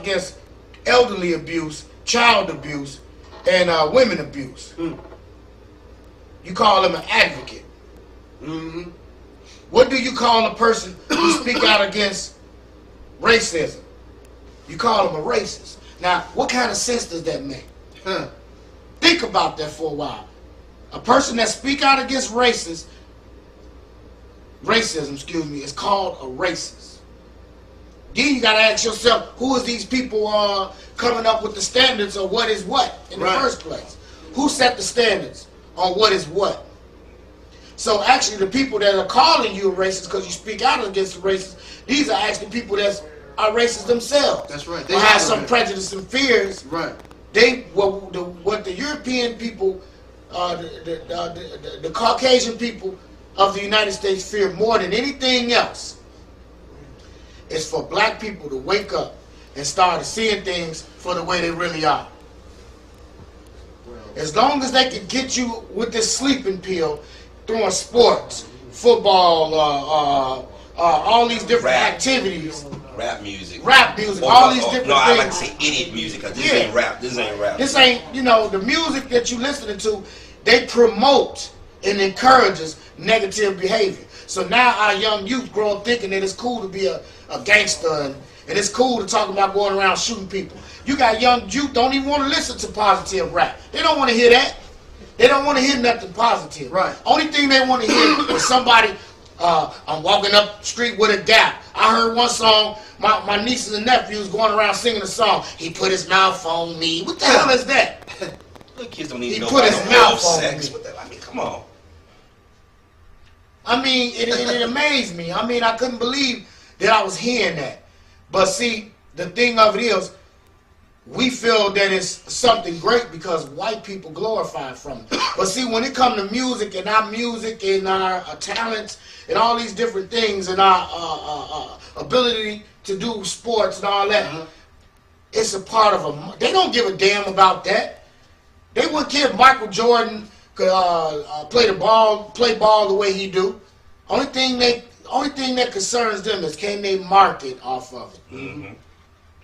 against elderly abuse, child abuse, and women abuse. You call him an advocate. What do you call a person who speak out against racism? You call him a racist. Now, what kind of sense does that make? Think about that for a while. A person that speak out against racism, is called a racist. Then you got to ask yourself, who is these people coming up with the standards of what is what in the first place? Who set the standards on what is what? So actually the people that are calling you a racist because you speak out against the racist, these are actually people that are racist themselves. That's right. They have some prejudice and fears. Right. What the European people, the Caucasian people of the United States fear more than anything else is for black people to wake up and start seeing things for the way they really are. As long as they can get you with this sleeping pill, throwing sports, football, all these different activities. Rap music, all these different things. No, I like to say idiot music because this ain't rap. This ain't rap. This ain't, the music that you listening to, they promote and encourages negative behavior. So now our young youth grow up thinking that it's cool to be a gangster and it's cool to talk about going around shooting people. You got young youth don't even want to listen to positive rap. They don't want to hear that. They don't want to hear nothing positive. Right. Only thing they want to hear is somebody, I'm walking up the street with a gap. I heard one song, my nieces and nephews going around singing a song. He put his mouth on me. What the hell is that? Little kids don't even He know put his about mouth on sex. me. What the, I mean, come on. I mean, it amazed me. I mean, I couldn't believe that I was hearing that. But see, the thing of it is, we feel that it's something great because white people glorify it from it. But see, when it comes to music and our talents and all these different things and our ability to do sports and all that, it's a part of them. They don't give a damn about that. They wouldn't care if Michael Jordan could play ball the way he do. Only thing that concerns them is can they market off of it.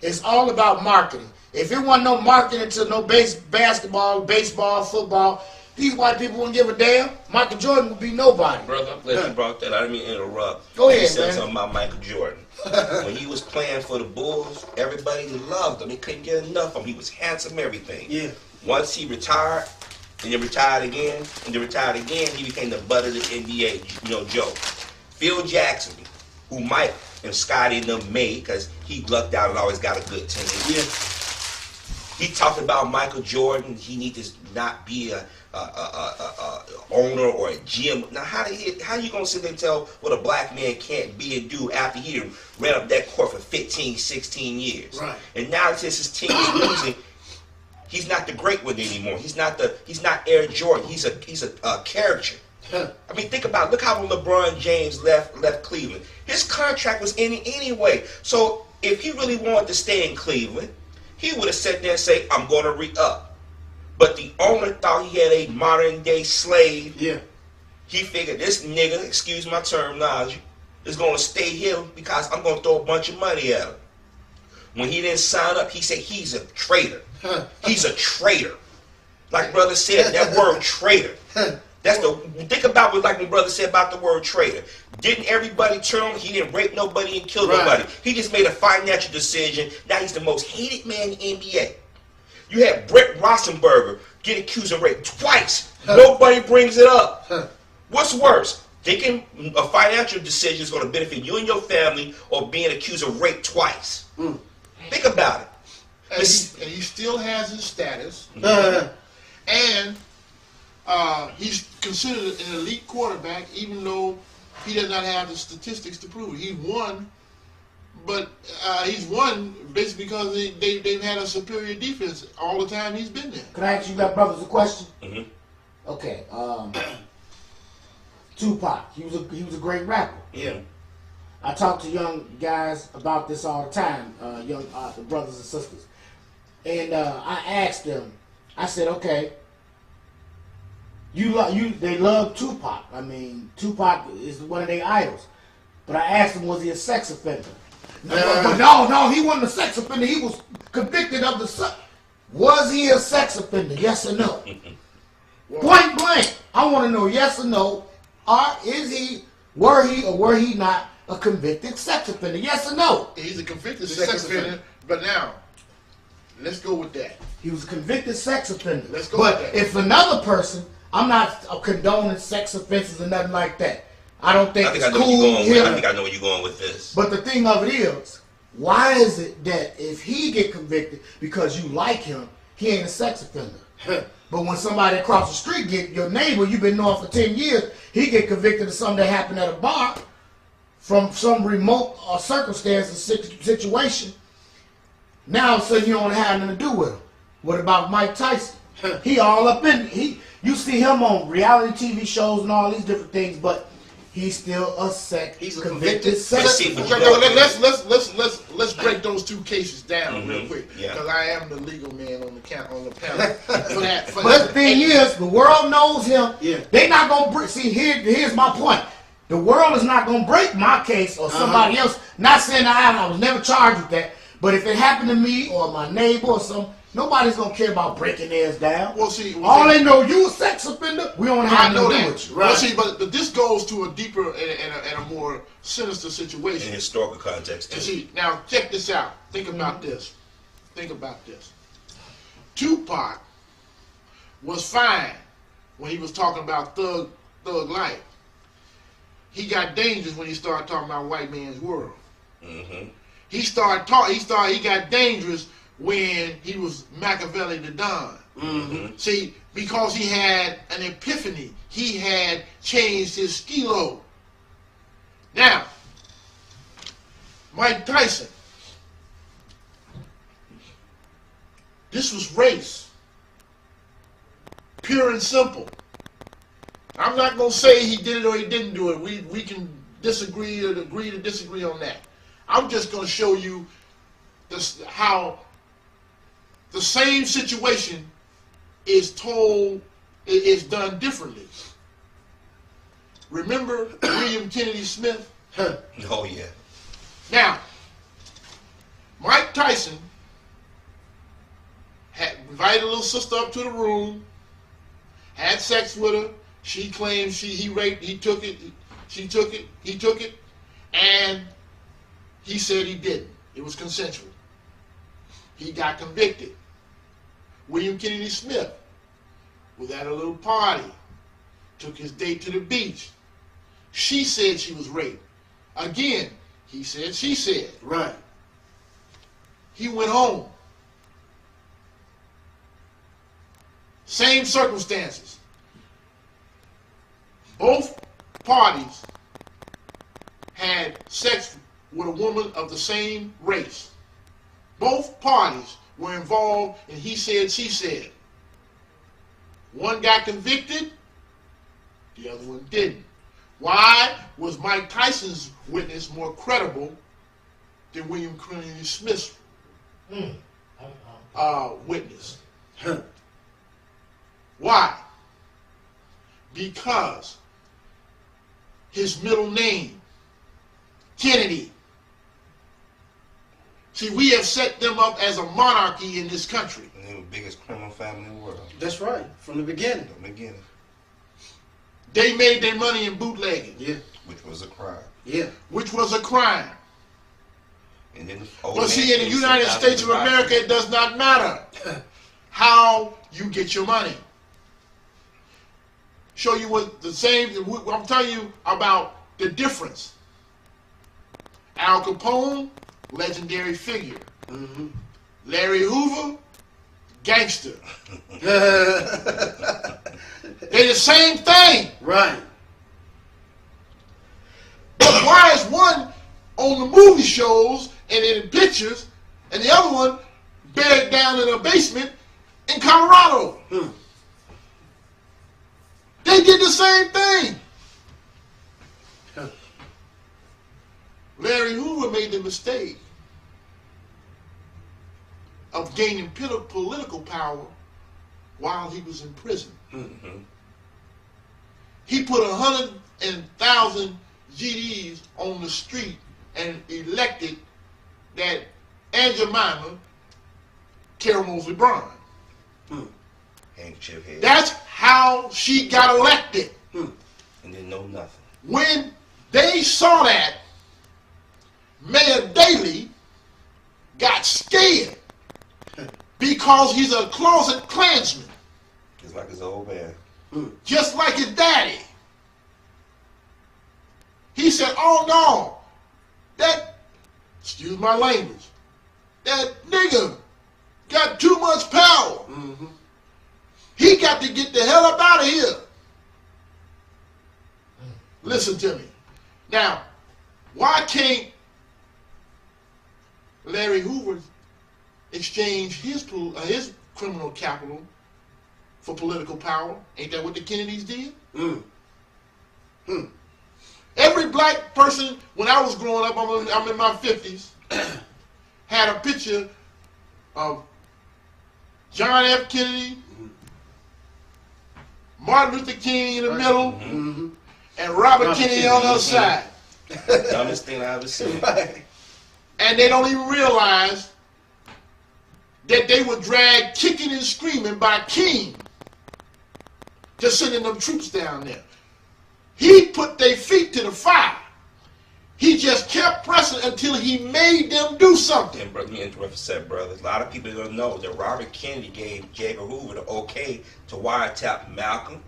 It's all about marketing. If it wasn't no marketing to no basketball, baseball, football, these white people wouldn't give a damn. Michael Jordan would be nobody. Brother, I'm glad you brought that. I didn't mean to interrupt. Go ahead, you said man. something about Michael Jordan. When he was playing for the Bulls, everybody loved him. They couldn't get enough of him. He was handsome, everything. Yeah. Once he retired, and then retired again, and then retired again, he became the butt of the NBA, Joe. Phil Jackson, who Mike and Scotty and them made, because he lucked out and always got a good team. Yeah. He talked about Michael Jordan. He needs to not be a owner or a GM. Now, how you gonna sit there and tell what a black man can't be and do after he ran up that court for 15, 16 years? Right. And now since his team is losing, he's not the great one anymore. He's not Air Jordan. He's a caricature. I mean, think about it. Look how when LeBron James left Cleveland. His contract was ending anyway. So if he really wanted to stay in Cleveland, he would have sat there and say, I'm going to re-up. But the owner thought he had a modern-day slave. Yeah. He figured this nigga, excuse my terminology, is going to stay here because I'm going to throw a bunch of money at him. When he didn't sign up, he said he's a traitor. He's a traitor. Like brother said, that word traitor. Think about what like when brother said about the word traitor. Didn't everybody turn on him? He didn't rape nobody and kill nobody. He just made a financial decision. Now he's the most hated man in the NBA. You had Brett Roethlisberger get accused of rape twice. Nobody brings it up. What's worse? Thinking a financial decision is going to benefit you and your family or being accused of rape twice. Think about it. And he still has his status. And he's considered an elite quarterback, even though he does not have the statistics to prove it. He won, but he's won basically because they've had a superior defense all the time he's been there. Can I ask you that brothers a question? Mm-hmm. Okay. Tupac, he was a great rapper. Yeah. I talk to young guys about this all the time, young brothers and sisters, and I asked them. I said, okay. They love Tupac. I mean, Tupac is one of their idols. But I asked him, was he a sex offender? But no, he wasn't a sex offender. He was convicted of the. Was he a sex offender? Yes or no? Point blank. I want to know yes or no. Were he not a convicted sex offender? Yes or no? He's a convicted sex offender. But now, let's go with that. He was a convicted sex offender. Let's go but with that. If another person, I'm not condoning sex offenses or nothing like that. I don't think it's cool. I think I know where you're going with this. But the thing of it is, why is it that if he get convicted because you like him, he ain't a sex offender? But when somebody across the street your neighbor you've been knowing for 10 years, he get convicted of something that happened at a bar from some remote circumstance or situation. Now all of a sudden you don't have nothing to do with him. What about Mike Tyson? He all up in you see him on reality TV shows and all these different things, but he's still he's a convicted sex offender. Let's break those two cases down real quick, because I am the legal man on the panel for that. But the thing is, the world knows him. Yeah. They not gonna break. See, here's my point. The world is not gonna break my case or somebody else. Not saying I was never charged with that, but if it happened to me or my neighbor or something, nobody's gonna care about breaking theirs down. All they know, you a sex offender. We don't have to do with you. Right. Well, see, but this goes to a deeper and a more sinister situation. In historical context, too. And see, now check this out. Think about this. Think about this. Tupac was fine when he was talking about thug life. He got dangerous when he started talking about white man's world. He got dangerous when he was Machiavelli the Don. See, because he had an epiphany. He had changed his skilo. Now, Mike Tyson. This was race. Pure and simple. I'm not going to say he did it or he didn't do it. We can disagree or agree to disagree on that. I'm just going to show you how the same situation is done differently. Remember William Kennedy Smith? Oh, yeah. Now, Mike Tyson had invited a little sister up to the room, had sex with her. She claimed he raped, he took it, she took it, he took it, and he said he didn't. It was consensual. He got convicted. William Kennedy Smith was at a little party, took his date to the beach. She said she was raped. Again, he said she said. Right. He went home. Same circumstances. Both parties had sex with a woman of the same race. Both parties were involved in he said, she said. One got convicted, the other one didn't. Why was Mike Tyson's witness more credible than William Kennedy Smith's witness? Why? Because his middle name, Kennedy. See, we have set them up as a monarchy in this country. And they were the biggest criminal family in the world. That's right, from the beginning. From the beginning. They made their money in bootlegging. Yeah. Which was a crime. Yeah. Which was a crime. And then but see, in the United States of America, it does not matter how you get your money. Show you what the same, I'm telling you about the difference. Al Capone, legendary figure. Larry Hoover, gangster. They're the same thing. Right. But why is one on the movie shows and in the pictures and the other one buried down in a basement in Colorado? They did the same thing. Larry Hoover made the mistake of gaining political power while he was in prison. He put 100,000 GDs on the street and elected that Aunt Jemima, Carol Moseley Braun. Handkerchief head. That's how she got elected. And didn't know nothing. When they saw that, Mayor Daley got scared because he's a closet Klansman. Just like his old man. Just like his daddy. He said, oh no, that, excuse my language, that nigga got too much power. He got to get the hell up out of here. Listen to me. Now, why can't Larry Hoover exchange his criminal capital for political power? Ain't that what the Kennedys did? Every black person, when I was growing up, I'm in my 50s, had a picture of John F. Kennedy, Martin Luther King in the middle, and Robert Kennedy on the other side. Dumbest thing I ever seen. And they don't even realize that they were dragged kicking and screaming by King, just sending them troops down there. He put their feet to the fire. He just kept pressing until he made them do something. And me and Griffith said, brothers, a lot of people don't know that Robert Kennedy gave J. Edgar Hoover the okay to wiretap Malcolm,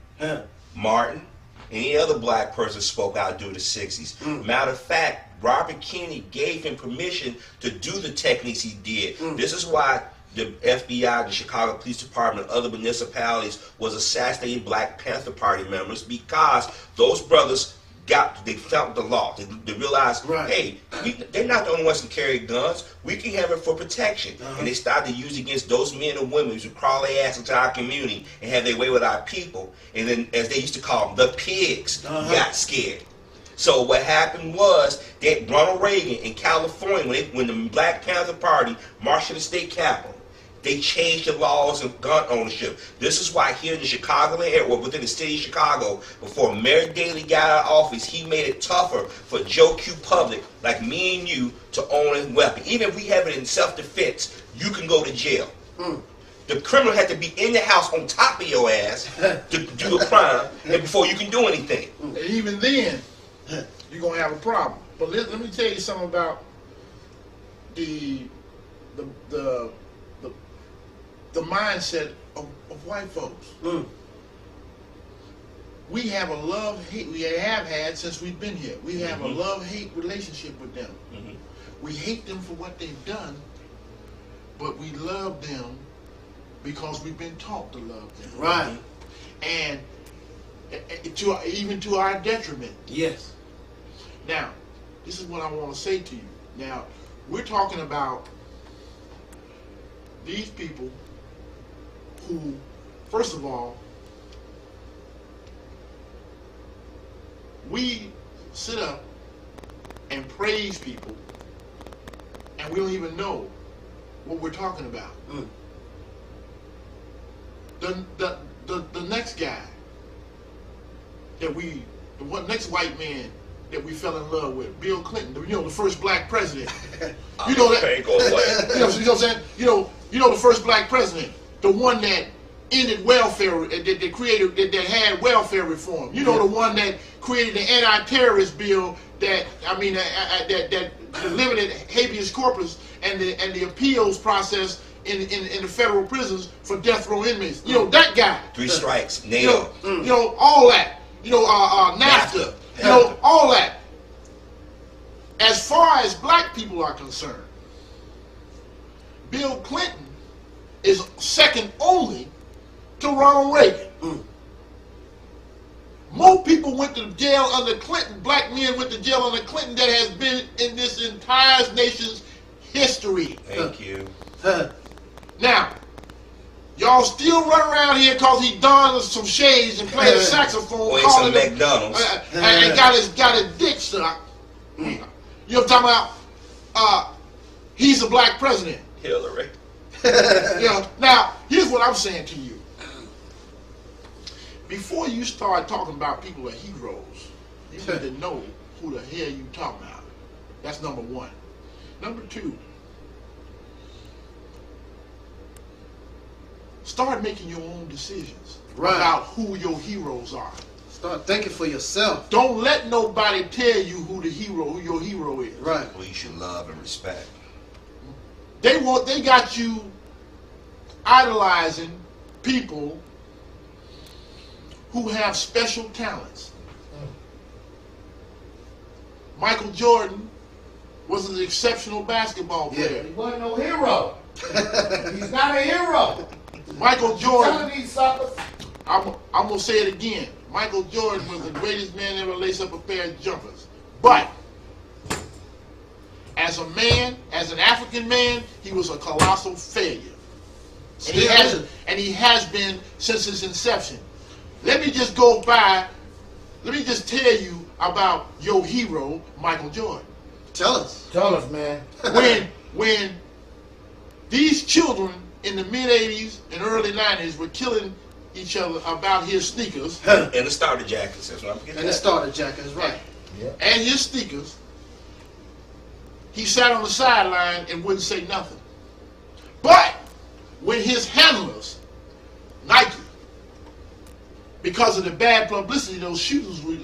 Martin, any other black person spoke out during the 60s. Matter of fact, Robert Kennedy gave him permission to do the techniques he did. This is why the FBI, the Chicago Police Department, other municipalities was assassinating Black Panther Party members, because those brothers they felt the law. They realized, hey, they're not the only ones who carry guns. We can have it for protection. And they started to use it against those men and women who crawl their ass into our community and have their way with our people. And then, as they used to call them, the pigs got scared. So what happened was that Ronald Reagan in California, when the Black Panther Party marched to the state capitol, they changed the laws of gun ownership. This is why here in the Chicagoland area, or within the city of Chicago, before Mayor Daley got out of office, he made it tougher for Joe Q. Public, like me and you, to own a weapon. Even if we have it in self-defense, you can go to jail. The criminal had to be in the house on top of your ass to do a crime, and before you can do anything. And even then, you're going to have a problem. But let me tell you something about the mindset of white folks. We have a love-hate, we have had since we've been here. We have a love-hate relationship with them. We hate them for what they've done, but we love them because we've been taught to love them. And even to our detriment. Yes. Now, this is what I want to say to you. Now, we're talking about these people who, first of all, we sit up and praise people and we don't even know what we're talking about. The next guy that next white man that we fell in love with, Bill Clinton, the first black president. You know that? You know what I'm saying? You know the first black president, the one that ended welfare, that had welfare reform. You know, the one that created the anti-terrorist bill that limited habeas corpus and the appeals process in the federal prisons for death row inmates. You know that guy. 3 strikes, nailed. You know all that. You know NAFTA. You know all that. As far as black people are concerned, Bill Clinton is second only to Ronald Reagan. More people went to jail under Clinton, black men went to jail under Clinton, that has been in this entire nation's history. Thank you. Now, y'all still run around here because he donned some shades and played a saxophone, Or calling some McDonald's. and got his dick sucked. You know what I'm talking about? He's a black president. Hillary. You know, now, here's what I'm saying to you. Before you start talking about people as heroes, you need to know who the hell you talking about. That's number one. Number two, start making your own decisions Right. about who your heroes are. Start thinking for yourself. Don't let nobody tell you who your hero is. Right. Who you should love and respect. They got you idolizing people who have special talents. Michael Jordan was an exceptional basketball player. He wasn't no hero. He's not a hero. Michael Jordan, Telling these suckers. I'm going to say it again. Michael Jordan was the greatest man ever to lace up a pair of jumpers. But as a man, as an African man, he was a colossal failure. And he has been since his inception. Let me just tell you about your hero, Michael Jordan. Tell us. Tell us, man. When these children in the mid-'80s and early '90s were killing each other about his sneakers. And the starter jackets. That's what I'm forgetting. And the starter jackets, right. Yeah. And his sneakers, he sat on the sideline and wouldn't say nothing. But when his handlers, Nike, because of the bad publicity those shooters were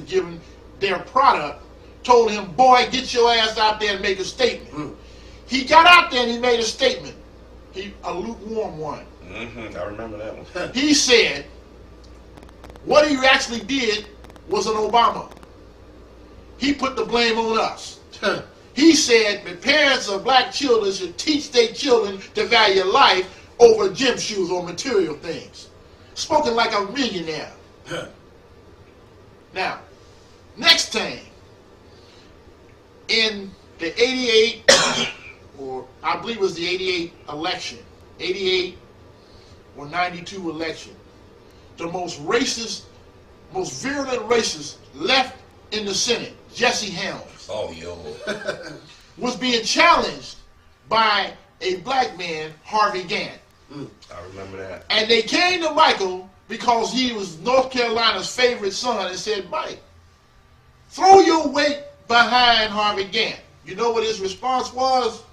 giving their product, told him, boy, get your ass out there and make a statement. He got out there and he made a statement. A lukewarm one. I remember that one. He said, what he actually did was an Obama. He put the blame on us. He said the parents of black children should teach their children to value life over gym shoes or material things. Spoken like a millionaire. Now, next thing, in the 88, or I believe it was the 88 election, 88 or 92 election, the most racist, most virulent racist left in the Senate, Jesse Helms, Oh, yo. was being challenged by a black man, Harvey Gantt. I remember that. And they came to Michael because he was North Carolina's favorite son and said, Mike, throw your weight behind Harvey Gantt. You know what his response was?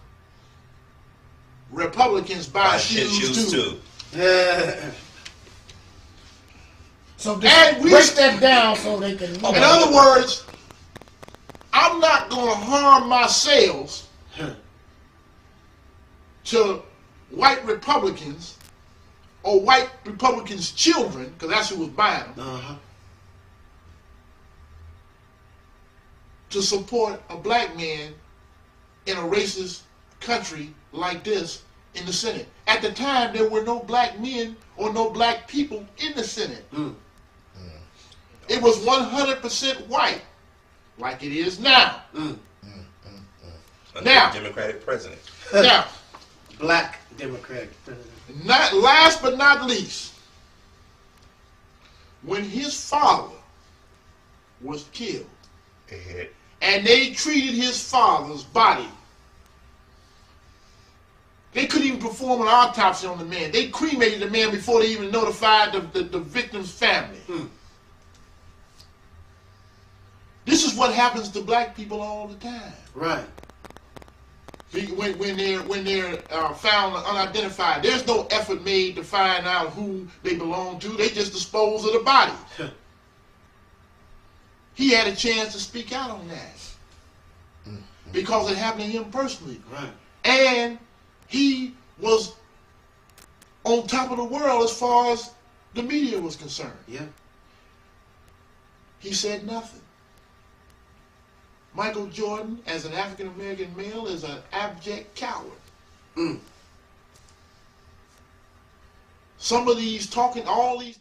Republicans buy shoes too. So just break that down so they can. In other words, I'm not going to harm my sales to white Republicans or white Republicans' children, because that's who was buying them, to support a black man in a racist country like this in the Senate. At the time, there were no black men or no black people in the Senate. It was 100% white, like it is now. Now, Democratic president. Now, Black Democratic president. last but not least, when his father was killed, and they treated his father's body, they couldn't even perform an autopsy on the man. They cremated the man before they even notified the victim's family. This is what happens to black people all the time. Right. When they're found unidentified, there's no effort made to find out who they belong to. They just dispose of the body. He had a chance to speak out on that because it happened to him personally. Right. And he was on top of the world as far as the media was concerned. Yeah. He said nothing. Michael Jordan, as an African-American male, is an abject coward. Some of these all these